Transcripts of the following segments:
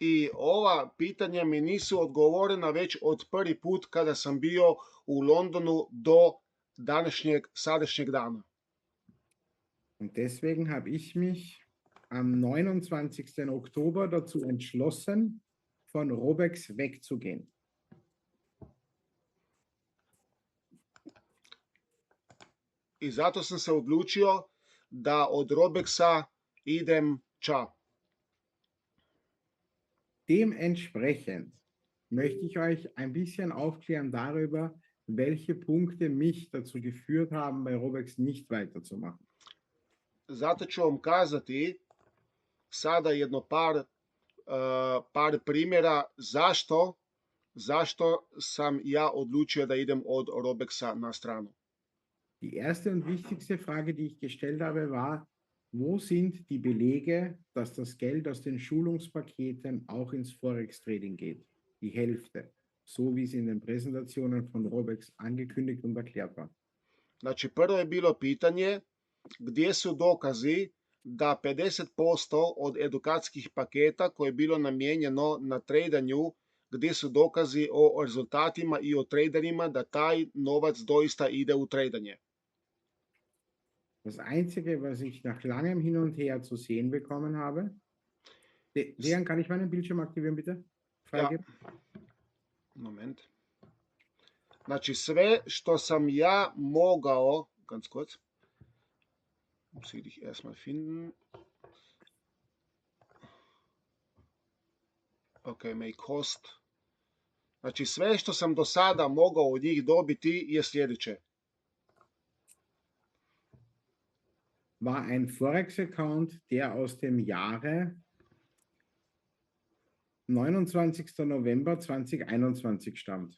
I ova pitanja mi nisu odgovorena već od prvi put kada sam bio u Londonu do sadašnjeg dana. Und deswegen habe ich mich am 29. Oktober dazu entschlossen, von Robex wegzugehen. I zato sam se odlučio da od Robexa idem ča. Dementsprechend möchte ich euch ein bisschen aufklären darüber, welche Punkte mich dazu geführt haben, bei Robex nicht weiterzumachen. Zato ću vam kazati sada jedno par primjera zašto sam ja odlučio da idem od Robexa na stranu. Die erste und wichtigste Frage, die ich gestellt habe, war, wo sind die Belege, dass das Geld aus den Schulungspaketen auch ins Forex-Trading geht? Die Hälfte, so wie es in den Präsentationen von Robex angekündigt und erklärt war. Znači, prvo je bilo pitanje gdje su dokazi da 50% od edukacijskih paketa koje je bilo namijenjeno na tradanju, gdje su dokazi o rezultatima i o traderima da taj novac doista ide u tradanje. Das Einzige, was ich nach langem Hin und Her zu sehen bekommen habe, Dejan, kann ich meinen Bildschirm aktivieren, bitte? Ja. Moment. Znači, sve što sam ja mogao, ganz kurz, muss ich dich erstmal finden. Ok, make host. Znači, sve što sam do sada mogao od njih dobiti je sljedeće. War ein Forex-Account, der aus dem Jahre 29. November 2021 stammt.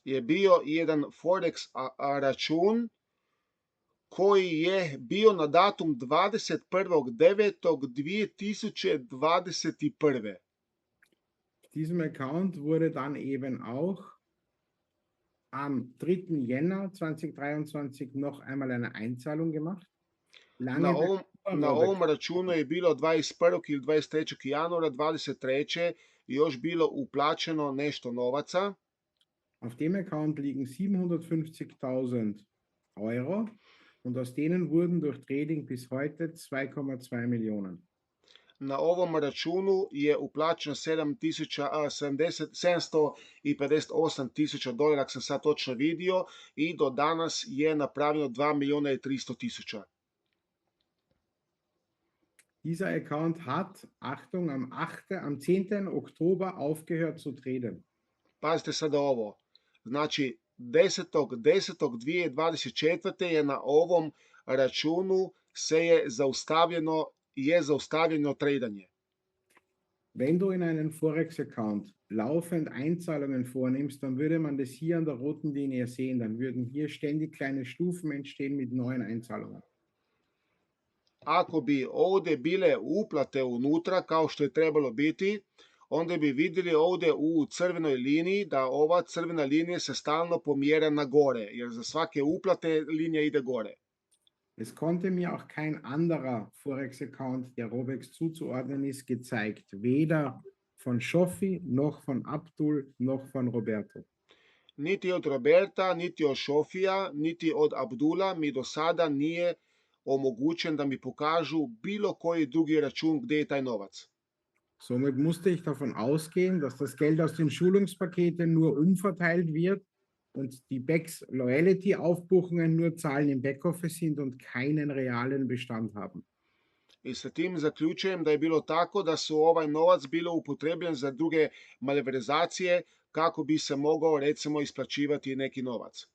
Je bio jedan Forex račun koji je bio na datum 21.9.2021. Auf diesem Account wurde dann eben auch am 3. Jänner 2023 noch einmal eine Einzahlung gemacht. Na ovom računu je bilo 21. ili 23. januara 23. još bilo uplaćeno nešto novaca. Auf dem Account liegen 750.000 Euro und aus denen wurden durch Trading bis heute 2,2 Millionen. Na ovom računu je uplaćeno 758.000 dolara, ako sam sad točno vidio, i do danas je napravljeno 2.300.000. Dieser Account hat, Achtung, am 10. Oktober aufgehört zu traden. Pazite sada ovo. Znači, 10.10.2024. je na ovom računu je zaustavljeno tradanje. Wenn du in einen Forex-Account laufend Einzahlungen vornimmst, dann würde man das hier an der roten Linie sehen. Dann würden hier ständig kleine Stufen entstehen mit neuen Einzahlungen. Ako bi ovdje bile uplate unutra, kao što je trebalo biti, onda bi vidjeli ovdje u crvenoj liniji da ova crvena linija se stalno pomjera na gore, jer za svake uplate linija ide gore. Es konnte mir auch kein anderer Forex-Account, der Robex zuzuordnen ist, gezeigt. Weder von Schoffi, noch von Abdul, noch von Roberto. Niti od Roberta, niti od Šofija, niti od Abdula mi do sada nije omogućen da mi pokažu bilo koji drugi račun gdje je taj novac. Somit musste ich davon ausgehen, dass das Geld aus den Schulungspaketen nur umverteilt wird und die BEX Loyalty Aufbuchungen nur Zahlen im Backoffice sind und keinen realen Bestand haben. I sa tim zaključujem da je bilo tako da su ovaj novac bilo upotrebljen za druge malverzacije kako bi se mogao recimo isplaćivati neki novac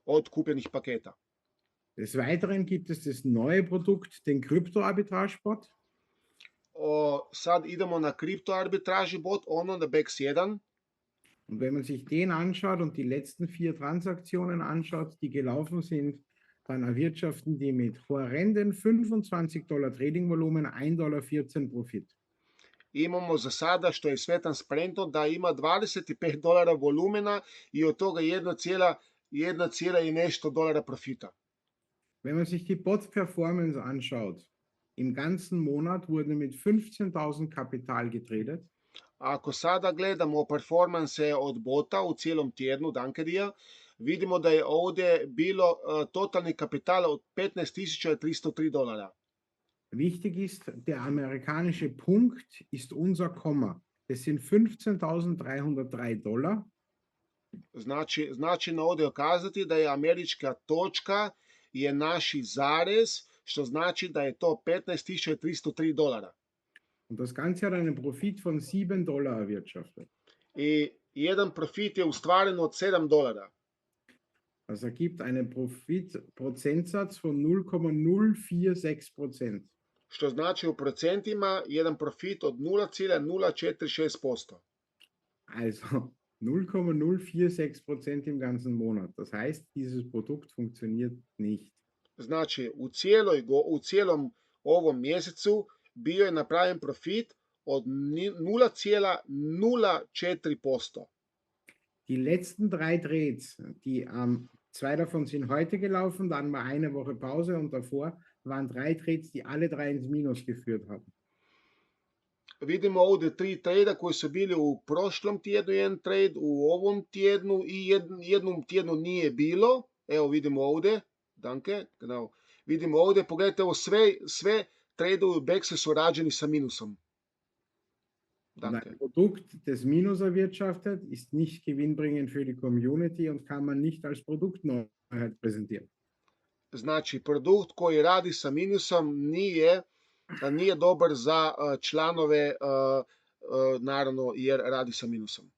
od kupljenih paketa. Des Weiteren gibt es das neue Produkt, den Krypto-Arbitrage-Bot. Sad idemo na Krypto-Arbitrage Bot, ono na BEX 1. Und wenn man sich den anschaut und die letzten 4 Transaktionen anschaut, die gelaufen sind, dann erwirtschaften die mit horrenden $25 Trading-Volumen $1,14 Profit. Imamo za sada, što je sve transparentno, da ima $25 volumena i od toga 1,1 i nešto dolara profita. Wenn man sich die Bot-Performance anschaut, im ganzen Monat wurde mit 15.000 Kapital getradet. Ako sada gledamo performanse od bota u cijelom tjednu, Dankerija, vidimo da je ovdje bilo totalni kapital od $15.303. Wichtig ist, der amerikanische Punkt ist unser Komma. Das sind $15.303. Znači ovdje okazati da je američka točka je naši zarez, što znači da je to $15.303. Und das Ganze hat einen Profit von $7 erwirtschaftet. I jedan profit je ostvaren od $7. Das ergibt einen Profitprozentsatz von 0,046%. Što znači u procentima jedan profit od 0,046%. Also 0,046% im ganzen Monat. Das heißt, dieses Produkt funktioniert nicht. Znači u cijelom ovom mjesecu bio je napravljen profit od 0,04%. Die letzten 3 Trades, zwei davon sind heute gelaufen, dann war eine Woche Pause und davor waren 3 Trades, die alle 3 ins Minus geführt haben. Vidimo ovdje 3 trejda koji su bili u prošlom tjednu, jedan trade u ovom tjednu i jednom tjednu nije bilo. Evo vidimo ovdje, danke, genau. Vidimo ovdje, pogledajte ovo, sve tradeovi u Bexu su rađeni sa minusom. Danke. Ein Produkt, das Minus erwirtschaftet, ist nicht gewinnbringend für die Community und kann man nicht als Produktneuheit präsentieren. Znači, produkt koji radi sa minusom nije dobar za članove, naravno, jer radi sa minusom.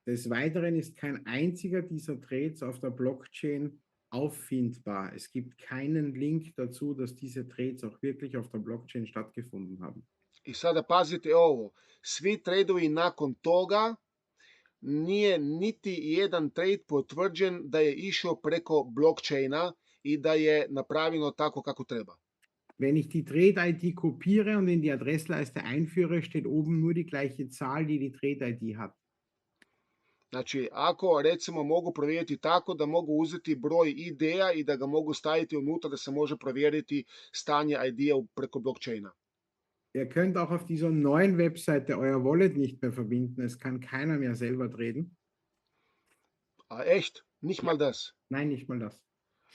Des Weiteren ist kein einziger dieser Trades auf der Blockchain auffindbar. Es gibt keinen Link dazu, dass diese Trades auch wirklich auf der Blockchain stattgefunden haben. I sada pazite ovo, svi tradovi nakon toga nije niti jedan trade potvrđen da je išao preko blockchaina i da je napravljeno tako kako treba. Wenn ich die Trade-ID kopiere und in die Adressleiste einführe, steht oben nur die gleiche Zahl, die die Trade-ID hat. Znači, ako recimo mogu provjeriti tako da mogu uzeti broj ID-a i da ga mogu staviti unutra da se može provjeriti stanje ID-a preko blockchaina. Ihr könnt auch auf dieser neuen Webseite euer Wallet nicht mehr verbinden. Es kann keiner mehr selber traden. A echt? Nicht mal das? Nein, nicht mal das.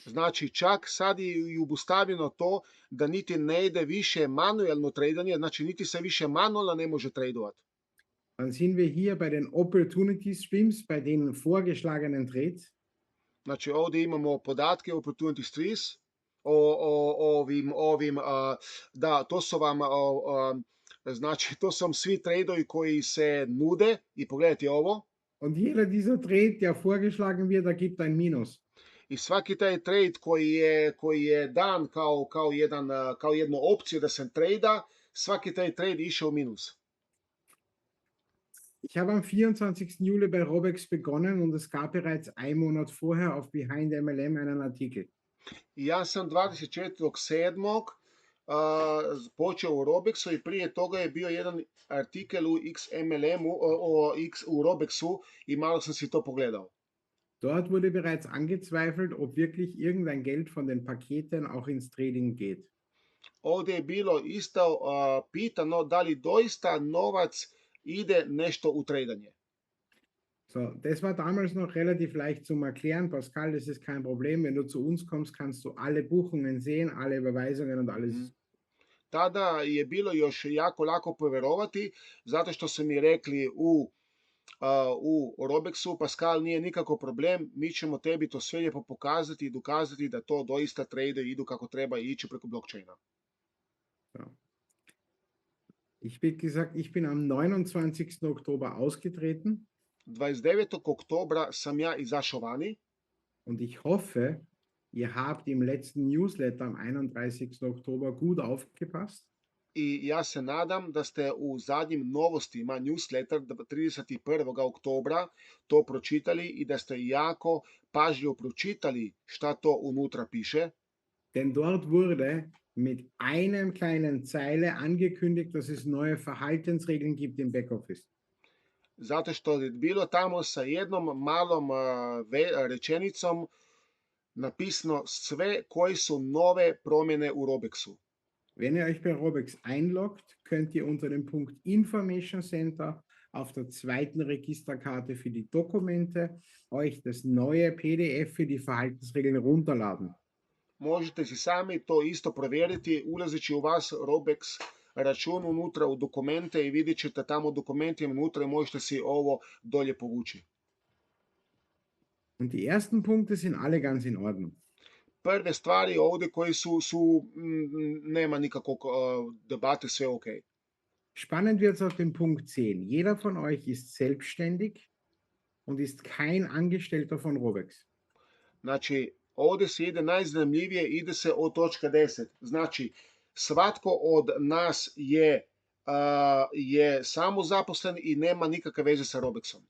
Znači, čak sad je i obustavljeno to da niti ne ide više manuelno tradanje, znači niti se više manualno ne može tradovati. Dann sind wir hier bei den Opportunity Streams, bei den vorgeschlagenen Trades. Znači, ovdje imamo podatke Opportunity Streams, da, to su vam, znači, to su vam svi tradovi koji se nude i pogledajte ovo. Und jeder dieser Trade, der vorgeschlagen wird, ergibt ein Minus. I svaki taj trade koji je dan kao jednu opciju da se trada, svaki taj trade išao u minus. Ich habe am 24. Juli bei Robex begonnen und es gab bereits einen Monat vorher auf Behind MLM einen Artikel. Ja sam 24.7. Počeo u Robexu i prije toga je bio jedan artikel u XMLM-u, u Robexu i malo sam si to pogledao. Dort wurde bereits angezweifelt, ob wirklich irgendein Geld von den Paketen auch ins Trading geht. Ovdje je bilo isto pitano da li doista novac ide nešto u tradanje. So, das war damals noch relativ leicht zum Erklären. Pascal, das ist kein Problem. Wenn du zu uns kommst, kannst du alle Buchungen sehen, alle Überweisungen und alles. Tada je bilo još jako lako povjerovati, zato što su mi rekli u Robexu, Pascal, nije nikako problem, mi ćemo tebi to sve lijepo pokazati i dokazati da to doista trade idu kako treba ići preko blockchaina. So. Ich bin am 29. Oktober ausgetreten. 29. oktobra sam ja izašao vani. Und ich hoffe, ihr habt im letzten Newsletter am 31. Oktober gut aufgepasst. I ja se nadam da ste u zadnjim novostima newsletter 31. oktobra to pročitali i da ste jako pažljivo pročitali šta to unutra piše. Denn dort wurde mit einem kleinen Zeile angekündigt, dass es neue Verhaltensregeln gibt im Backoffice. Zato što je bilo tamo sa jednom malom rečenicom napisano sve koji su nove promjene u Robexu. Wenn ihr euch bei Robex einloggt, könnt ihr unter dem Punkt Information Center auf der zweiten Registerkarte für die Dokumente euch das neue PDF für die Verhaltensregeln runterladen. Možete si sami to isto provjeriti ulazeći u vas Robex račun unutra u dokumente i vidjet ćete tamo u dokumentima unutra i možete si ovo dolje povući. Und die ersten Punkte sind alle ganz in Ordnung. Prve stvari ovdje koji su nema nikakvog debate, sve ok. Spannend wird es auf dem Punkt 10. Jeder von euch ist selbstständig und ist kein Angestellter von Robex. Znači, ovdje se ide najzanimljivije, ide se od točka 10. Znači, svatko od nas je samozaposlen i nema nikakve veze sa Robexom.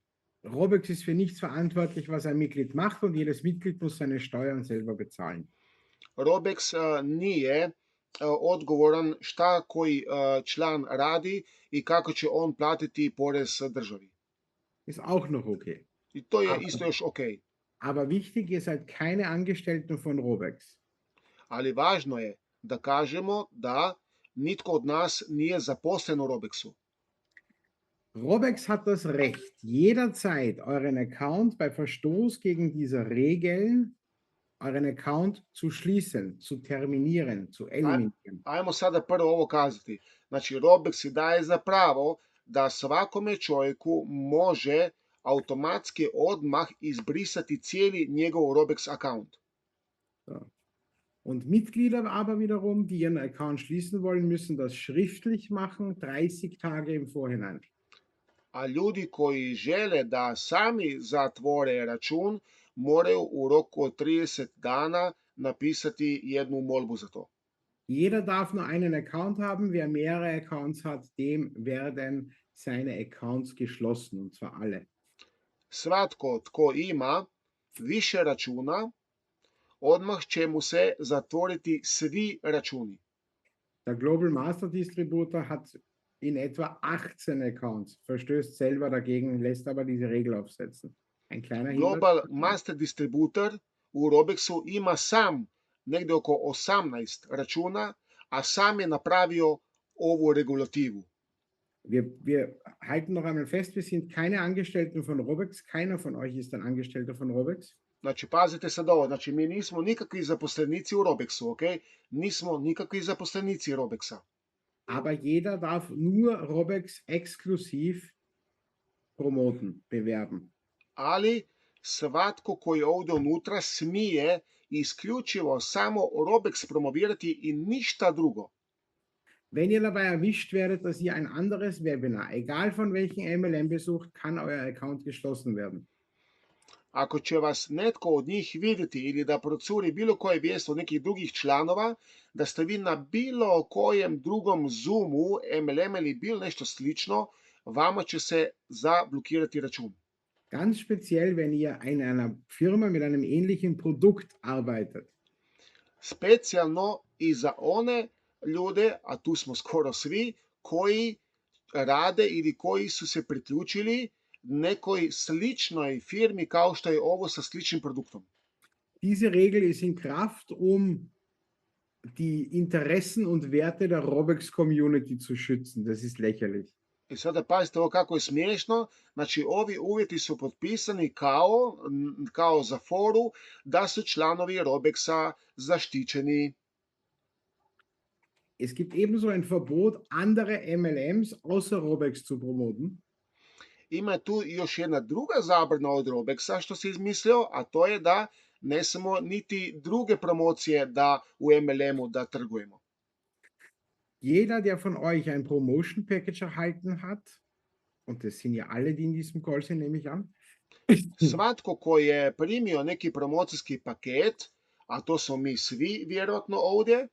Robex ist für nichts verantwortlich, was ein Mitglied macht, und jedes Mitglied muss seine Steuern selber bezahlen. Robex nije odgovoran šta koji član radi i kako će on platiti porez državi. Ist auch noch okay. I to je isto još ok. Aber wichtig, ihr seid keine Angestellten von Robex. Ali važno je da kažemo da nitko od nas nije zaposlen u Robexu. Robex hat das Recht, jederzeit euren Account bei Verstoß gegen diese Regeln, euren Account zu schließen, zu terminieren, zu eliminieren. Ajmo sada prvo ovo kazati. Znači, Robex si daje za pravo da svakome čovjeku može automatski odmah izbrisati cijeli njegov Robex account. So. Und Mitglieder aber wiederum, die ihren Account schließen wollen, müssen das schriftlich machen, 30 Tage im Vorhinein. A ljudi koji žele da sami zatvore račun, moraju u roku od 30 dana napisati jednu molbu za to. Jeder darf nur einen Account haben. Wer mehrere Accounts hat, dem werden seine Accounts geschlossen, und zwar alle. Svatko tko ima više računa, odmah će mu se zatvoriti svi računi. Der Global Master Distributor hat in etwa 18 Accounts, verstößt selber dagegen, lässt aber diese Regel aufsetzen. Ein kleiner Global Hinweis. Master Distributor u Robexu ima sam negdje oko 18 računa, a sam je napravio ovu regulativu. Wir halten noch einmal fest, wir sind keine Angestellten von Robex. Keiner von euch ist ein Angestellter von Robex. Znači, pazite sad ovo, znači mi nismo nikakvi zaposlenici u Robexu, ok? Nismo nikakvi zaposlenici Robexa. Aber jeder darf nur Robex exklusiv promoten, bewerben. Ali svatko koji je ovdje unutra smije isključivo samo Robex promovirati i ništa drugo. Wenn ihr dabei erwischt werdet, dass ihr ein anderes Webinar, egal von welchem MLM besucht, kann euer Account geschlossen werden. Ako će vas netko od njih vidjeti ili da procuri bilo koje vijesti od nekih drugih članova, da ste vi na bilo kojem drugom Zoomu, MLM ili bilo nešto slično, vama će se zablokirati račun. Ganz speziell, wenn ihr in einer Firma mit einem ähnlichen Produkt arbeitet. Specijalno i za one ljude, a tu smo skoro svi, koji rade ili koji su se priključili nekoj sličnoj firmi kao što je ovo sa sličnim produktom. Diese Regel ist in Kraft, die Interessen und Werte der Robex Community zu schützen. Das ist lächerlich. I sada pazite ovo kako je smiješno, znači ovi uvjeti su potpisani kao za foru da su članovi Robexa zaštićeni. Es gibt ebenso ein Verbot, andere MLMs außer Robex zu promoten. Ima tu još jedna druga zabrana od Robexa što se izmislio, a to je da ne smemo niti druge promocije da u MLM-u da trgujemo. Jeder, der von euch ein Promotion Package erhalten hat, und das sind ja alle, die in diesem Call sind, nehme ich an. Svatko koji je primio neki promocijski paket, a to smo mi svi vjerojatno ovdje,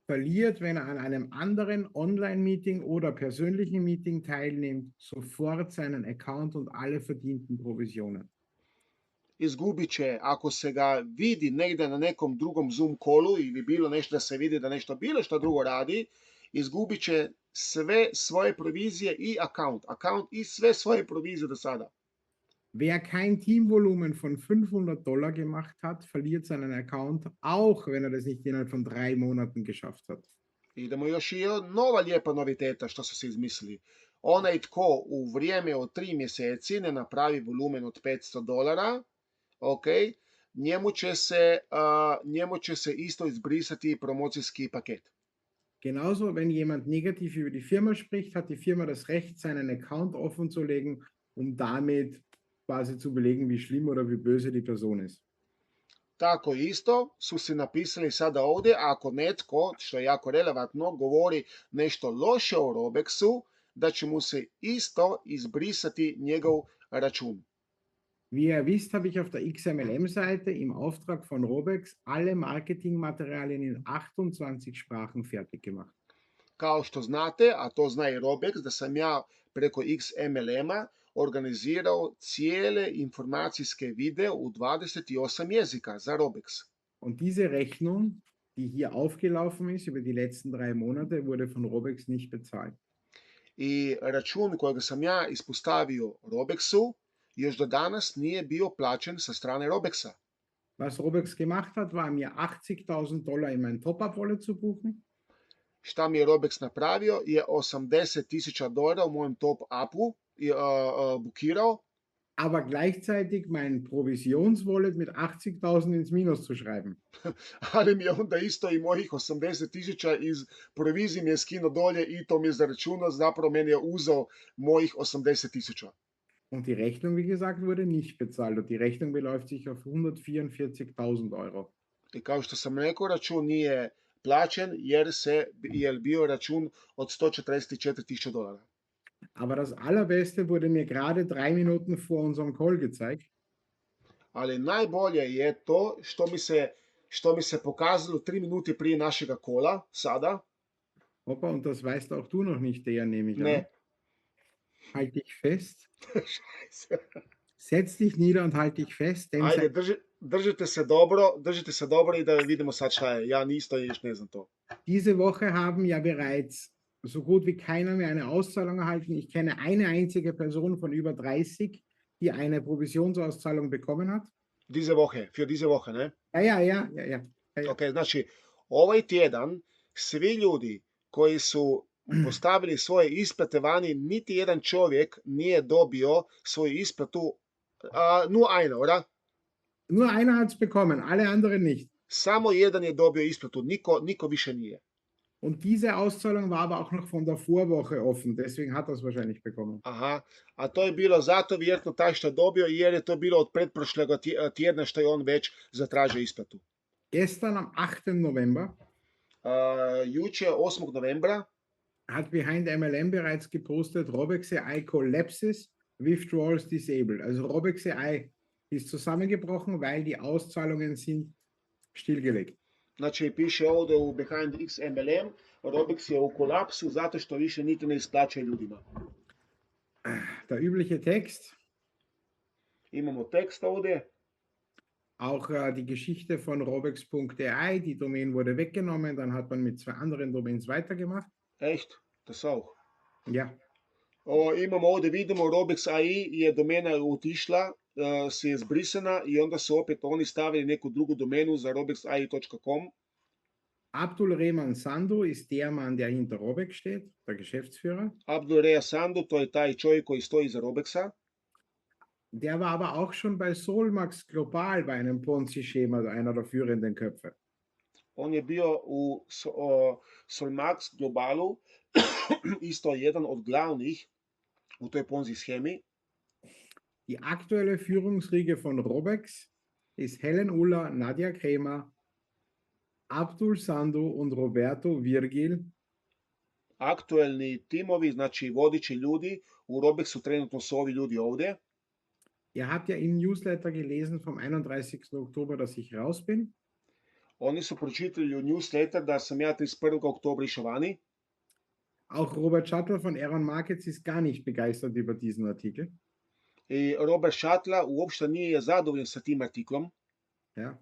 verliert, wenn er an einem anderen Online-Meeting oder persönlichen Meeting teilnimmt, sofort seinen Account und alle verdienten Provisionen. izgubit će, ako se ga vidi negdje na nekom drugom Zoom callu ili bilo nešto da se vidi da nešto bilo što drugo radi, izgubit će sve svoje provizije i account i sve svoje provizije do sada. Wer kein Teamvolumen von $500 gemacht hat, verliert seinen Account, auch wenn er das nicht innerhalb von 3 Monaten geschafft hat. Idemo još i nova lijepa noviteta što su se izmislili. Onaj tko u vrijeme od 3 mjeseci ne napravi volumen od $500, ok, njemu će se isto izbrisati promocijski paket. Genauso, wenn jemand negativ über die Firma spricht, hat die Firma das Recht, seinen Account offen zu legen, um damit quasi zu belegen, wie schlimm oder wie böse die Person ist. Tako isto su se napisali sada ovdje, ako netko, što je jako relevantno, govori nešto loše o Robexu, da će mu se isto izbrisati njegov račun. Wie ihr wisst, habe ich auf der XMLM-Seite im Auftrag von Robex alle Marketingmaterialien in 28 Sprachen fertig gemacht. Kao što znate, a to zna i Robex, da sam ja preko XMLM-a organizirao cijele informacijske videe u 28 jezika za Robex. Und diese Rechnung, die hier aufgelaufen ist über die letzten 3 Monate, wurde von Robex nicht bezahlt. I račun kojeg sam ja ispostavio Robexu još do danas nije bio plaćen sa strane Robexa. Was Robex gemacht hat, war mir $80.000 in mein Top-Up-Wallet zu buchen. Šta mi je Robex napravio je $80.000 u mojem top-upu bukirao, Aber gleichzeitig mein Provisionswallet mit 80.000 ins Minus zu schreiben. ali mi je onda isto i mojih 80.000 iz provizije mi je skinuo dolje i to mi je zaračunao, zapravo meni je uzeo mojih 80.000. Und die Rechnung, wie gesagt, wurde nicht bezahlt. Und die Rechnung beläuft sich auf 144.000 Euro. I kao što sam rekao, račun nije plaćen jer bio račun od $144.000. Aber das Allerbeste wurde mir gerade 3 Minuten vor unserem Call gezeigt. Ali najbolje je to što mi se pokazalo 3 minute prije našega kola, sada. Opa, und das weißt auch du noch nicht, der nehme ich an. Ne. Halt dich fest. Šajse. Setz dich nieder und halt dich fest, denn Ajde, seit držite se dobro i da vidimo sad šta je. Ja isto još ne znam to. diese Woche haben ja bereits so gut wie keiner mehr eine Auszahlung erhalten. Ich kenne eine einzige Person von über 30, die eine Provisionsauszahlung bekommen hat. Für diese Woche, ne? Ja. Ok, znači, ovaj tjedan svi ljudi koji su postavili svoje isplate vani, niti jedan čovjek nije dobio svoju isplatu, nur einer, oder? Nur einer hat es bekommen, alle anderen nicht. Samo jedan je dobio isplatu, niko više nije. Und diese Auszahlung war aber auch noch von der Vorwoche offen, deswegen hat er es wahrscheinlich bekommen. Aha, a to je bilo zato vjerojatno taj što je dobio, jer je to bilo od pretprošlega tjedna što je on već zatražio isplatu. Gestern am 8. November Juče 8. novembra hat Behind MLM bereits gepostet, Robex AI collapses, withdrawals disabled. Also Robex AI ist zusammengebrochen, weil die Auszahlungen sind stillgelegt. Znači piše ovdje u Behind XMLM, Robex je u kolapsu zato što više niti ne isplaćuje ljudima. Der übliche Text, Imamo tekst ovdje. auch die Geschichte von robex.ai, die Domain wurde weggenommen, dann hat man mit 2 anderen Domains weitergemacht. Echt, das auch. Ja, Imamo ovdje, vidimo Robex AI je domena otišla, se je zbrisana i onda su opet oni stavili neku drugu domenu za robexai.com. Abdul Rehman Sandu ist der Mann, der hinter Robex steht, der Geschäftsführer. Abdul Rea Sandu, to je taj čovjek koji stoji iza Robexa. Der war aber auch schon bei Solmax Global bei einem Ponzi-Schema einer der führenden Köpfe. On je bio u Solmax Globalu, isto jedan od glavnih u toj Ponzi schemi. Die aktuelle Führungsriege von Robex ist Helen Uller, Nadja Kremer, Abdul Sandu und Roberto Virgil. Aktuelni timovi, znači vodeći ljudi u Robexu trenutno su ovi ljudi ovdje. Ihr habt ja im Newsletter gelesen vom 31. Oktober, dass ich raus bin. Oni su pročitali u newsletter da sam ja 31. oktobra išao vani. Auch Robert Schattler von Aaron Markets ist gar nicht begeistert über diesen Artikel. I Robert Schattler uopšte nije zadovoljan sa tim artiklom. Ja.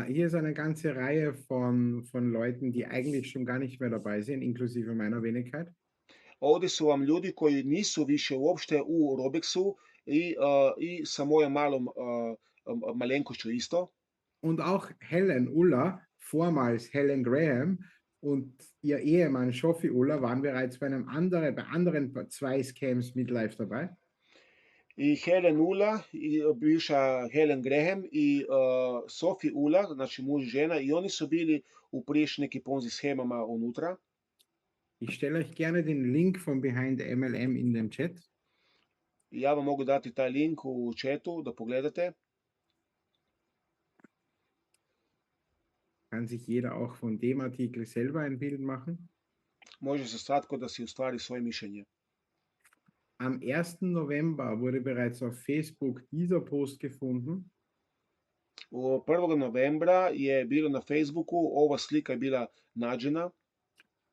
Hier ist eine ganze Reihe von Leuten, die eigentlich schon gar nicht mehr dabei sind, inklusive meiner Wenigkeit. Ovdje su vam ljudi koji nisu više uopšte u Robexu i sa mojom malom malenkošću isto. Und auch Helen Uller, vormals Helen Graham, und ihr Ehemann Shofi Ulla waren bereits bei anderen 2 Scams mit live dabei. I Helen Ula, i bivša Helen Graham i Sophie Ula, znači muž i žena, i oni su bili u prijašnjim nekim Ponzi shemama unutra. Ich stelle euch gerne den Link von Behind MLM in den Chat. Ja vam mogu dati taj link u chatu da pogledate. Kann sich jeder auch von dem Artikel selber ein Bild machen. Može se svatko da si ustvari svoje mišljenje. Am 1. November wurde bereits auf Facebook dieser Post gefunden. 1. novembra je bilo na Facebooku, ova slika je bila nađena.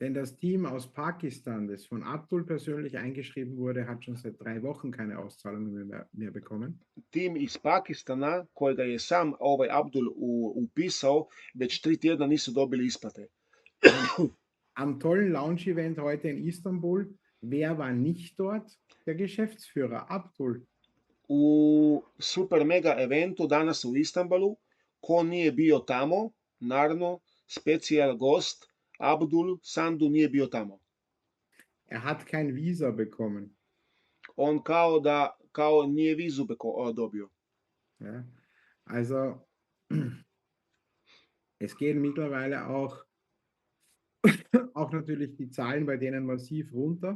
Denn das Team aus Pakistan, das von Abdul persönlich eingeschrieben wurde, hat schon seit 3 Wochen keine Auszahlungen mehr bekommen. Tim iz Pakistana, kojega je sam Abdul upisao, već 3 tjedna nisu dobili isplate. Am tollen Launch-Event heute in Istanbul, wer war nicht dort? Der Geschäftsführer Abdul. U super mega eventu danas u Istanbulu, ko nije bio tamo, naravno, specijal gost Abdul Sandu nije bio tamo. Er hat kein Visa bekommen. On kao nije vizu dobio. Ja, also es gehen mittlerweile auch natürlich die Zahlen bei denen massiv runter.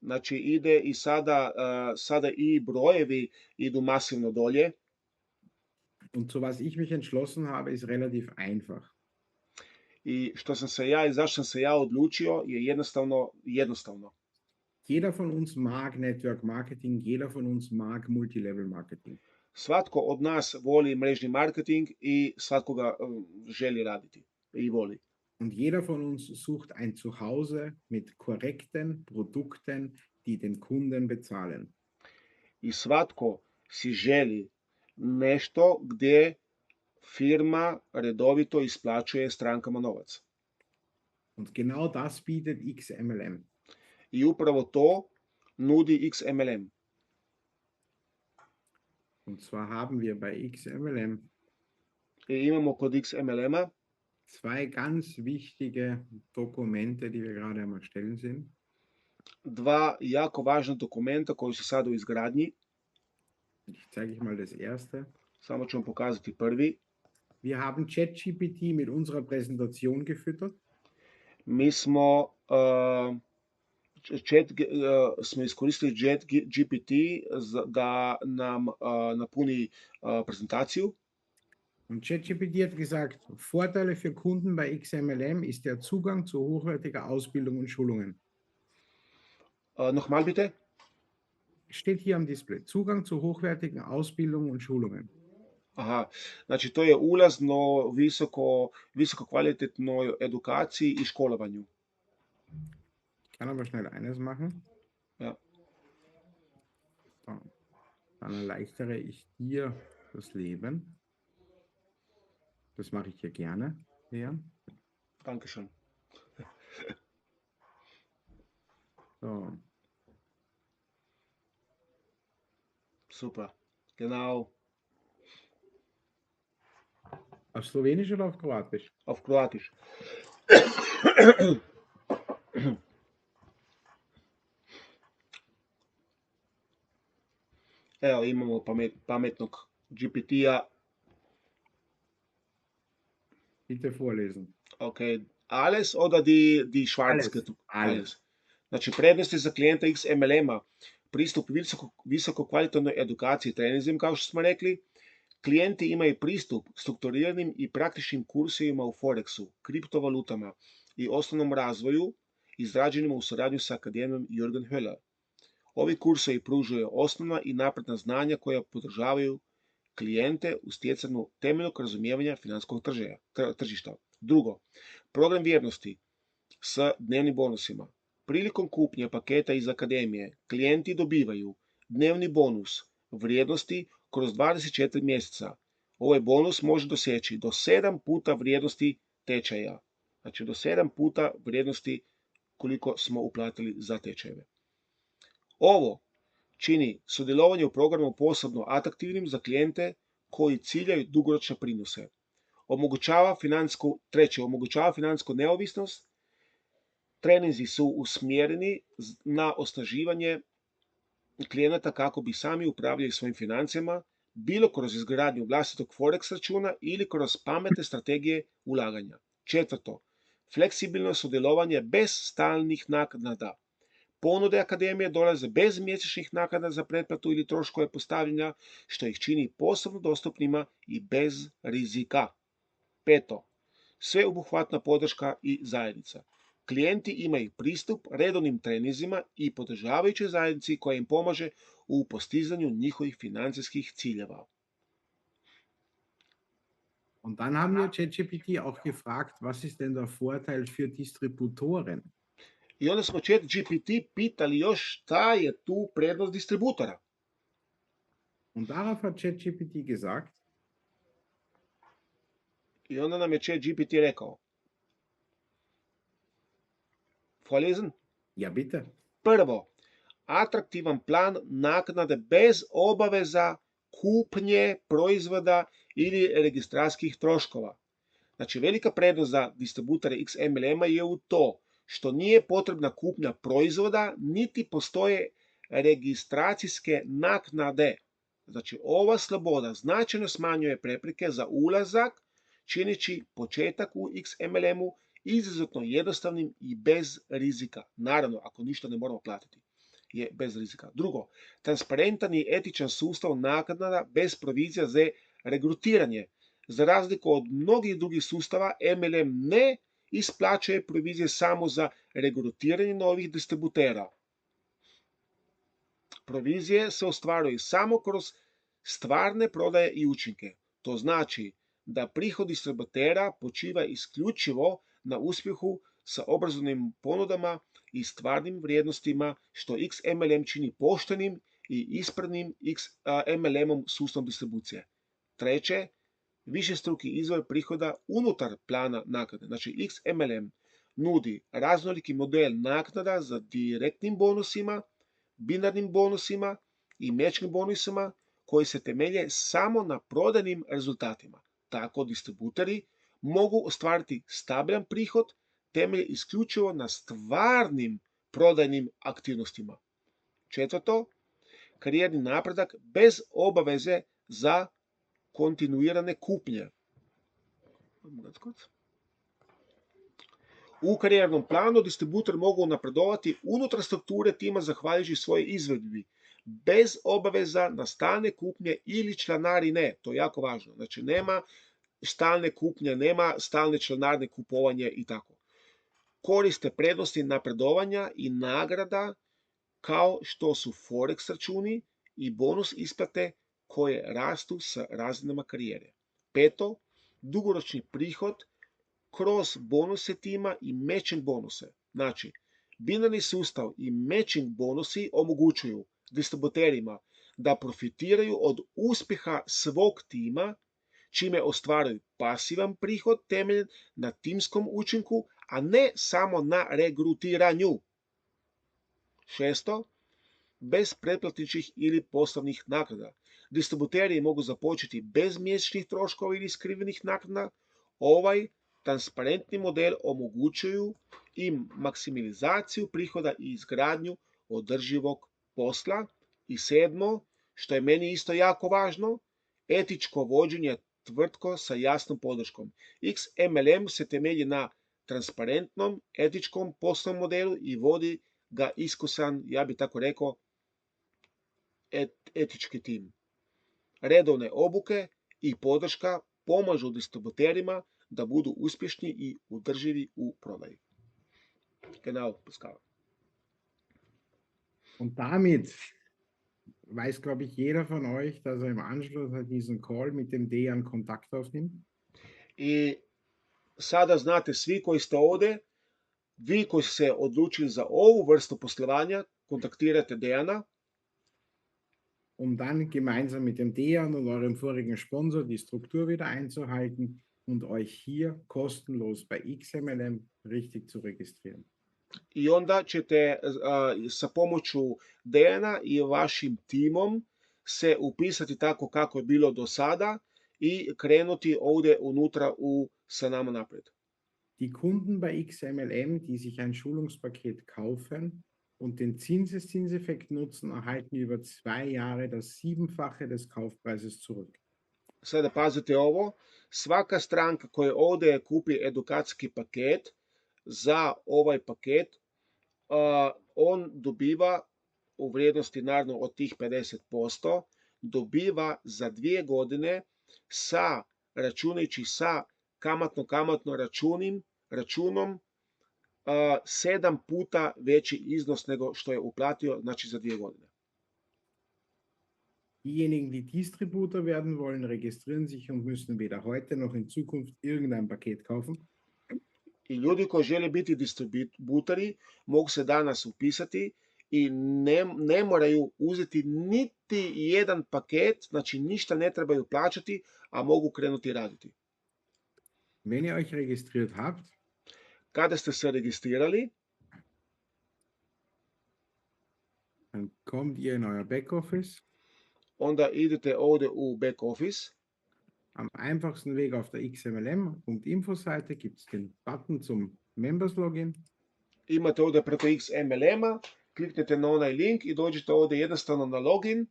Znači ide i sada i brojevi idu masivno dolje. Und zu was ich mich entschlossen habe, ist relativ einfach. I zašto sam se ja odlučio je jednostavno. Jeder von uns mag Network Marketing, jeder von uns mag Multilevel Marketing. Svatko od nas voli mrežni marketing i svatko ga želi raditi i voli. Und jeder von uns sucht ein Zuhause mit korrekten Produkten, die den Kunden bezahlen. I svatko si želi nešto gdje firma redovito isplaćuje strankama novac. Und genau das bietet XMLM. I upravo to nudi XMLM. Und zwar haben wir bei XMLM I imamo kod XMLM-a 2 ganz wichtige Dokumente, die wir gerade am Erstellen sind. 2 jako važna dokumenta koji su sada u izgradnji. Ich zeige euch mal das erste. Samo ću vam pokazati prvi. Wir haben ChatGPT mit unserer Präsentation gefüttert. Mi smo smo iskoristili ChatGPT da nam napuni prezentaciju. Und ChatGPT hat gesagt, Vorteile für Kunden bei XMLM ist der Zugang zu hochwertiger Ausbildung und Schulungen. Nochmal bitte. Steht hier am Display. Zugang zu hochwertigen Ausbildung und Schulungen. Aha, znači to je ulazno visoko kvalitetnoj edukaciji i školovanju. Ich kann aber schnell eines machen. Ja. So. Dann erleichtere ich dir das Leben. Das mache ich hier gerne, Leon. Dankeschön. So. Super, genau. Auf Slowenisch oder auf Kroatisch? Auf Kroatisch. Evo imamo pametnog GPT-a. Bitte vorlesen. Ok, alles oder die schwarze? Alles. Znači prednosti za klijenta XMLM-a, pristup visoko kvalitetnoj edukaciji i treninzima, kao što smo rekli. Klijenti imaju pristup strukturiranim i praktičnim kursevima u Forexu, kriptovalutama i osnovnom razvoju, izrađenima u suradnju sa Akademijom Jürgen Höller. Ovi kursovi pružaju osnovna i napredna znanja koja podržavaju klijente u stjecanju temeljnog razumijevanja financijskog tržišta. Drugo, program vjernosti s dnevnim bonusima. Prilikom kupnje paketa iz Akademije, klijenti dobivaju dnevni bonus vrijednosti kroz 24 mjeseca. Ovaj bonus može doseći do 7 puta vrijednosti tečaja. Znači do 7 puta vrijednosti koliko smo uplatili za tečajeve. Ovo čini sudjelovanje u programu posebno atraktivnim za klijente koji ciljaju dugoročne prinose. Treće, omogućava financijsku neovisnost. Treninzi su usmjereni na osnaživanje klijenata kako bi sami upravljali svojim financijama, bilo kroz izgradnju vlastitog Forex računa ili kroz pametne strategije ulaganja. Četvrto, fleksibilno sudjelovanje bez stalnih naknada. Ponude akademije dolaze bez mjesečnih naknada za pretplatu ili troškove postavljanja, što ih čini posebno dostupnima i bez rizika. Peto, sveobuhvatna podrška i zajednica. Klijenti imaju pristup redovnim treninzima i podržavajućoj zajednici koja im pomaže u postizanju njihovih financijskih ciljeva. Und dann haben wir ChatGPT auch gefragt, was ist denn der Vorteil für Distributoren? I onda smo ChatGPT pitali još šta je tu prednost distributora. Und darauf hat ChatGPT gesagt, I onda nam je ChatGPT rekao. Vorlesen? ja bitte. Prvo, atraktivan plan naknade bez obaveza kupnje proizvoda ili registracijskih troškova. Znači, velika prednost za distributore XMLM-a je u to što nije potrebna kupnja proizvoda, niti postoje registracijske naknade. Znači, ova sloboda značajno smanjuje prepreke za ulazak, činići početak u XMLM-u izuzetno jednostavnim i bez rizika. Naravno, ako ništa ne moramo platiti, je bez rizika. Drugo, transparentan i etičan sustav naknada bez provizija za regrutiranje. Za razliku od mnogih drugih sustava, MLM ne isplaćuje provizije samo za regrutiranje novih distributera. Provizije se ostvaruju samo kroz stvarne prodaje i učinke. To znači da prihod distributera počiva isključivo na uspjehu sa obrazovnim ponudama i stvarnim vrijednostima, što XMLM čini poštenim i ispravnim MLM-om sustavom distribucije. Treće, višestruki izvor prihoda unutar plana naknade. Znači, XMLM nudi raznoliki model naknada za direktnim bonusima, binarnim bonusima i matching bonusima koji se temelje samo na prodajnim rezultatima. Tako distributori mogu ostvariti stabilan prihod temelje isključivo na stvarnim prodajnim aktivnostima. Četvrto, karijerni napredak bez obaveze za kontinuirane kupnje. U karijernom planu distributori mogu napredovati unutar strukture tima zahvaljujući svojoj izvedbi, bez obaveza na stalne kupnje ili članarine. To je jako važno. Znači, nema stalne kupnje, nema stalne članarine, kupovanje i tako. Koriste prednosti napredovanja i nagrada kao što su Forex računi i bonus isplate koje rastu sa razinama karijere. Peto, dugoročni prihod kroz bonuse tima i matching bonuse. Znači, binarni sustav i matching bonusi omogućuju distributerima da profitiraju od uspjeha svog tima, čime ostvaruju pasivan prihod temeljen na timskom učinku, a ne samo na regrutiranju. Šesto, bez pretplatničkih ili poslovnih naknada. Distributeri mogu započeti bez mjesečnih troškova ili skrivenih naknada. Ovaj transparentni model omogućuju im maksimalizaciju prihoda i izgradnju održivog posla. I sedmo, što je meni isto jako važno, etičko vođenje tvrtko sa jasnom podrškom. XMLM se temelji na transparentnom, etičkom poslovnom modelu i vodi ga iskusan, ja bih tako rekao, etički tim. Redovne obuke i podrška pomažu distributerima da budu uspješni i održivi u prodaji. Genau, Pascal. Und damit weiß, glaube ich, jeder von euch, dass er im Anschluss an diesen Call mit dem Dejan Kontakt aufnimmt. I sada znate svi koji ste ovdje, vi koji ste se odlučili za ovu vrstu poslovanja, kontaktirate Dejana. Dann gemeinsam mit dem Dejan und eurem vorigen Sponsor die Struktur wieder einzuhalten und euch hier kostenlos bei XMLM richtig zu registrieren. I onda ćete sa pomoću Dejana i vašim timom se upisati tako kako je bilo do sada i krenuti ovdje unutra sa nama naprijed. Die Kunden bei XMLM, die sich ein Schulungspaket kaufen und den Zinseszinseffekt nutzen, erhalten über 2 Jahre das Siebenfache des Kaufpreises zurück. Sada pazite ovo, svaka stranka koja ovdje kupi edukacijski paket za ovaj paket, on dobiva u vrijednosti naravno od tih 50%, dobiva za 2 godine sa računajući sa kamatno računom 7 puta veći iznos nego što je uplatio, znači za 2 godine. Diejenigen, die Distributor werden wollen, registrieren sich und müssen weder heute noch in Zukunft irgendein Paket kaufen. I ljudi koji žele biti distributori mogu se danas upisati i ne moraju uzeti niti jedan paket, znači ništa ne trebaju plaćati, a mogu krenuti raditi. Wenn ihr euch registriert habt, Kada ste se registrirali, dann kommt ihr in euer Backoffice. onda idete ovdje u back office. Am einfachsten Weg auf der xmlm.info-Seite gibt es den Button zum Members-Login. Imate ovdje preko XMLM-a, kliknete na onaj link i dođete ovdje jednostavno na login.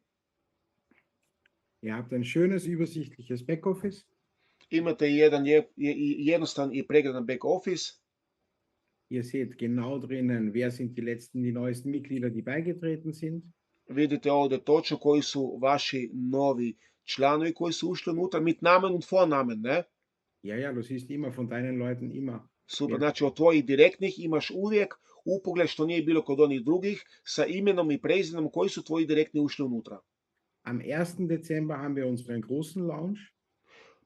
Ihr habt ein schönes, übersichtliches Backoffice. Imate jednostavan i pregledan back office. Ihr seht genau drinnen, wer sind die neuesten Mitglieder, die beigetreten sind. Vidite ovdje točno koji su vaši novi članovi koji su ušli unutra, mit Namen und Vornamen, ne? Ja, du siehst immer von deinen Leuten immer. Super, Ja. znači od tvojih direktnih imaš uvijek upogled, što nije bilo kod onih drugih, sa imenom i prezimenom koji su tvoji direktni ušli unutra. Am 1. Dezember haben wir unseren großen Launch.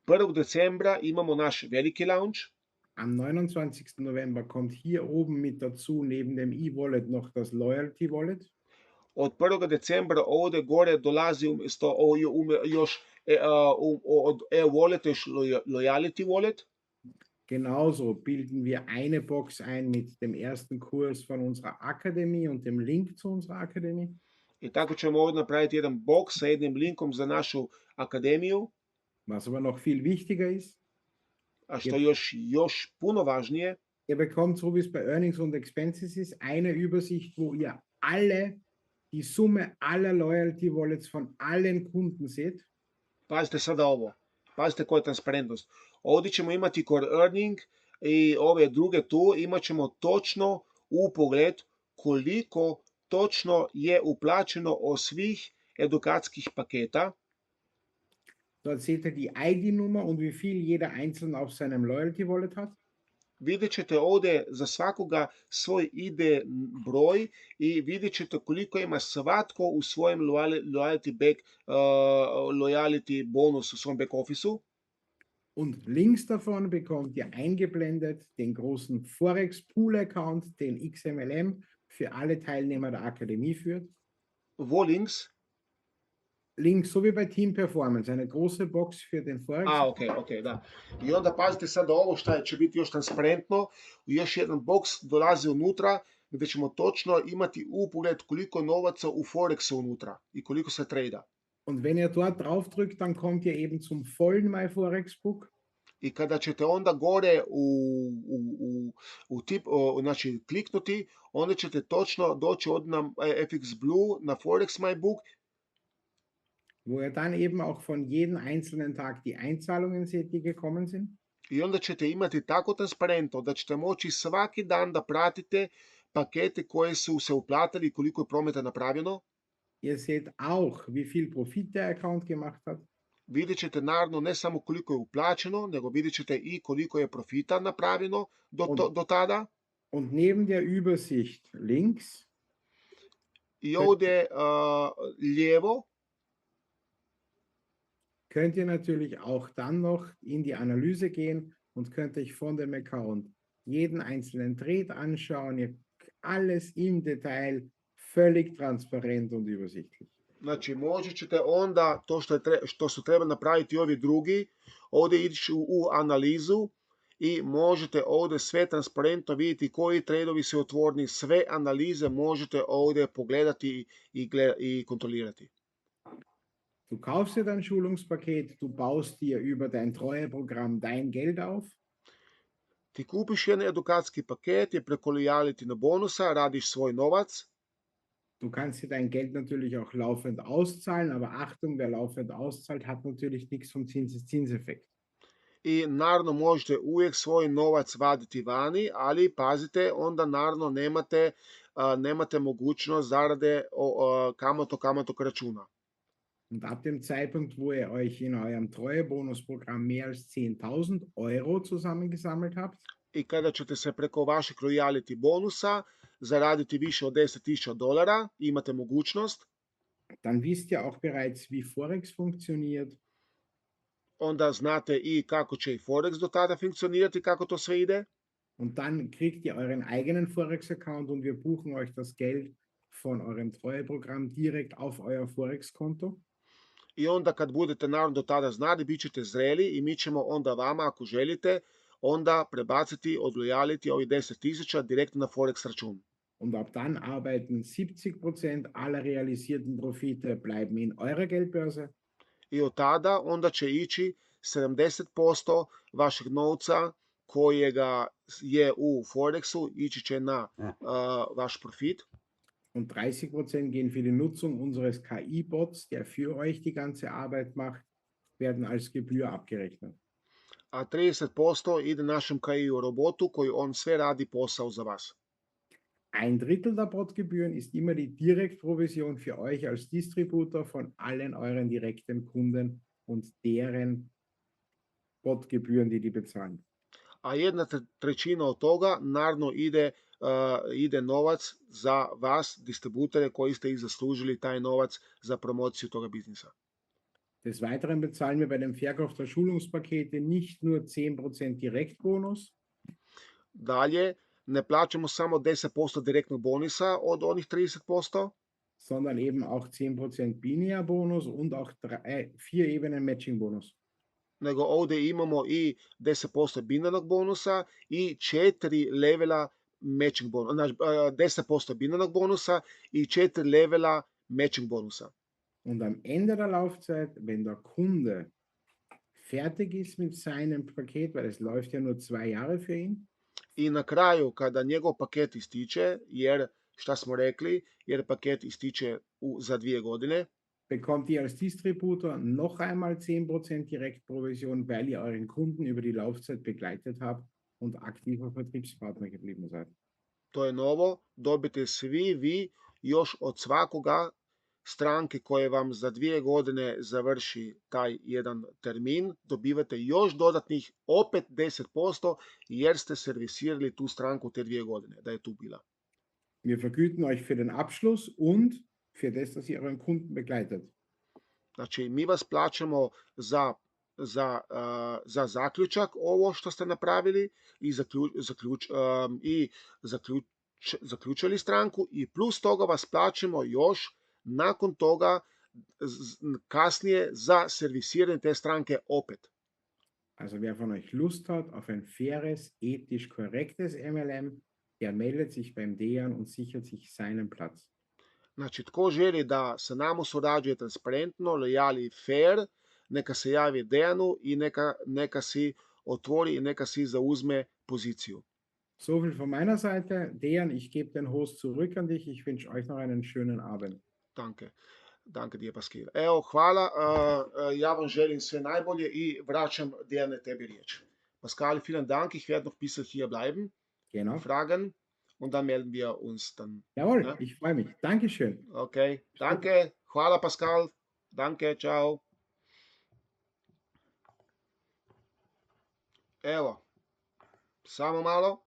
1. decembra imamo naš veliki launch. Am 29. November kommt hier oben mit dazu neben dem e-Wallet noch das Loyalty Wallet. Od 1. decembra ovdje gore dolazi umjesto još od e-walleta još loyalty wallet. Genauso bilden wir eine Box ein mit dem ersten Kurs von unserer Akademie und dem Link zu unserer Akademie. I tako ćemo ovdje napraviti jedan box sa jednim linkom za našu akademiju. Was aber noch viel wichtiger ist, A što još puno važnije, ihr bekommt, so wie es bei Earnings und Expenses ist, eine Übersicht, wo ihr die Summe aller Loyalty Wallets von allen Kunden seht. pazite sada ovo, pazite koja je transparentnost. Ovdje ćemo imati core earning i ove druge tu, imat ćemo točno u pogled koliko točno je uplaćeno od svih edukacijskih paketa. Dort seht ihr die ID-Nummer und wie viel jeder einzeln auf seinem Loyalty Wallet hat. Vidjet ćete ovdje za svakoga svoj ID broj i vidjet ćete koliko ima svatko u svojem loyalty bonus u svom back officeu. Und links davon bekommt ihr eingeblendet den großen Forex Pool Account, den XMLM für alle Teilnehmer der Akademie führt. Wo links? Links, so wie bei Team Performance, eine große Box für den Forex. Ok, da. I onda pazite sada ovo što će biti još transparentno. Još jedan box dolazi unutra gdje ćemo točno imati upogled koliko novaca u Forexu unutra i koliko se trada. Und wenn ihr dort draufdrückt, dann kommt ihr eben zum vollen My Forex Book. I kada ćete onda gore znači kliknuti, onda ćete točno doći od nam FX Blue na Forex My Book. Wo ihr dann eben auch von jedem einzelnen Tag die Einzahlungen seht, die gekommen sind. I onda ćete imati tako transparentno da ćete moći svaki dan da pratite pakete koje su se uplatili i koliko je prometa napravljeno. Ihr seht auch, wie viel Profit der Account gemacht hat. Vidjet ćete naravno ne samo koliko je uplaćeno, nego vidjet ćete i koliko je profita napravljeno do tada. Und neben der Übersicht links I ovdje lijevo könnt ihr natürlich auch dann noch in die Analyse gehen und könnt euch von dem Account jeden einzelnen Trade anschauen, ihr alles im Detail, völlig transparent und übersichtlich. Znači, možete ćete onda to što su trebali napraviti ovi drugi, ovdje ići u analizu i možete ovdje sve transparentno vidjeti koji tradovi su otvoreni, sve analize možete ovdje pogledati i kontrolirati. Du kaufst dir dein Schulungspaket, du baust dir über dein Treueprogramm dein Geld auf. Ti kupiš jedan edukacijski paket i preko lojality bonusa radiš svoj novac. Du kannst dir dein Geld natürlich auch laufend auszahlen, aber Achtung, wer laufend auszahlt, hat natürlich nichts vom Zinseszinseffekt. I naravno možete uvijek svoj novac vaditi vani, ali pazite, onda naravno nemate mogućnost zarade kamatnog računa. Und ab dem Zeitpunkt, wo ihr euch in eurem Treuebonusprogramm mehr als 10.000 Euro zusammengesammelt habt, I kada ćete se preko vašeg lojality bonusa zaraditi više od $10.000, imate mogućnost, dann wisst ihr auch bereits, wie Forex funktioniert. onda znate i kako će i Forex do tada funkcionirati, kako to sve ide. Und dann kriegt ihr euren eigenen Forex-Account und wir buchen euch das Geld von eurem Treueprogramm direkt auf euer Forex-Konto. I onda kad budete naravno do tada znali, bit ćete zreli i mi ćemo onda vama, ako želite, onda prebaciti od lojality ovih 10.000 direktno na Forex račun. Und ab dann arbeiten 70% aller realisierten Profite bleiben in eurer Geldbörse. I od tada onda će ići 70% vašeg novca kojega je u Forexu, ići će na vaš profit. Und 30% gehen für die Nutzung unseres KI-Bots, der für euch die ganze Arbeit macht, werden als Gebühr abgerechnet. A 30% ide našem KI robotu koji on sve radi posao za vas. Ein Drittel der Botgebühren ist immer die Direktprovision für euch als Distributor von allen euren direkten Kunden und deren Botgebühren, die bezahlen. A jedna trećina od toga naravno ide novac za vas, distributore koji ste ih zaslužili taj novac za promociju toga biznisa. Des Weiteren bezahlen wir bei dem Verkauf der Schulungspakete nicht nur 10% Direktbonus, Dalje, ne plaćamo samo 10% direktnog bonusa od onih 30%, sondern eben auch 10% Binärbonus und auch 4 Ebenen Matchingbonus. nego ovdje imamo i 10% binarnog bonusa i 4 levela matching bonusa. Znači, 10% binarnog bonusa i 4 levela matching bonusa. Und am Ende der Laufzeit, wenn der Kunde fertig ist mit seinem Paket, weil es läuft ja nur 2 Jahre für ihn, I na kraju, kada njegov paket ističe, jer šta smo rekli, jer paket ističe za 2 godine, bekommt ihr als Distributor noch einmal 10% Direktprovision, weil ihr euren Kunden über die Laufzeit begleitet habt und aktiver Vertriebspartner geblieben seid. to je novo, dobite svi vi još od svakoga stranke koje vam za 2 godine završi taj jedan termin, dobivate još dodatnih opet 10% jer ste servisirali tu stranku te 2 godine, da je tu bila. Wir vergüten euch für den Abschluss und für das, dass ihr euren Kunden begleitet. Znači, mi vas plaćamo za zaključak ovo što ste napravili i zaključili stranku i plus toga vas plaćamo još nakon toga kasnije za servisiranje te stranke opet. Also wer von euch Lust hat auf ein faires, ethisch korrektes MLM, der meldet sich beim Dejan und sichert sich seinen Platz. Znači, tko želi da sa nama surađuje transparentno, lojali i fair, neka se javi Dejanu i neka si otvori i neka si zauzme poziciju. So viel von meiner Seite. Dejan, ich gebe den Host zurück an dich. Ich wünsche euch noch einen schönen Abend. Danke. Danke dir, Pascal. Evo, hvala. Ja vam želim sve najbolje i vraćam Dejane tebi riječ. Pascal, vielen Dank. Ich werde noch ein bisschen hier bleiben, Genau. fragen und dann melden wir uns dann. Jawohl, Ja? ich freue mich. Dankeschön. Okay, danke. Hvala, Pascal. Danke, ciao. Evo, samo malo.